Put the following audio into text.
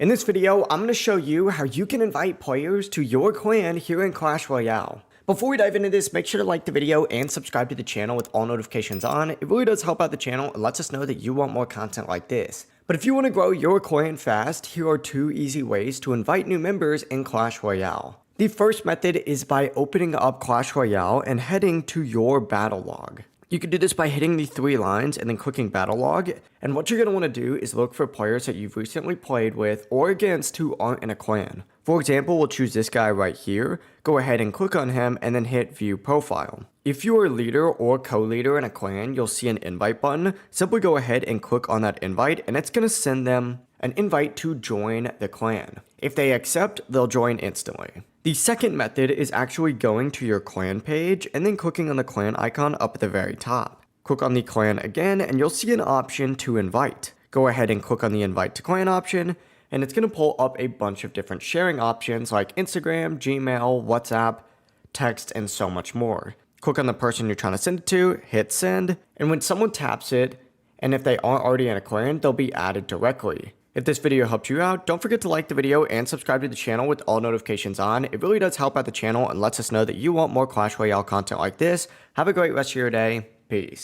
In this video, I'm going to show you how you can invite players to your clan here in Clash Royale. Before we dive into this, make sure to like the video and subscribe to the channel with all notifications on. It really does help out the channel and lets us know that you want more content like this. But if you want to grow your clan fast, here are 2 easy ways to invite new members in Clash Royale. The first method is by opening up Clash Royale and heading to your battle log. You can do this by hitting the 3 lines and then clicking battle log, and what you're going to want to do is look for players that you've recently played with or against who aren't in a clan. For example, we'll choose this guy right here, go ahead and click on him and then hit view profile. If you are a leader or co-leader in a clan, you'll see an invite button. Simply go ahead and click on that invite and it's going to send them an invite to join the clan. If they accept, they'll join instantly. The second method is actually going to your clan page and then clicking on the clan icon up at the very top. Click on the clan again and you'll see an option to invite. Go ahead and click on the invite to clan option and it's going to pull up a bunch of different sharing options like Instagram, Gmail, WhatsApp, text, and so much more. Click on the person you're trying to send it to, hit send, and when someone taps it, and if they aren't already in a clan, they'll be added directly. If this video helped you out, don't forget to like the video and subscribe to the channel with all notifications on. It really does help out the channel and lets us know that you want more Clash Royale content like this. Have a great rest of your day. Peace.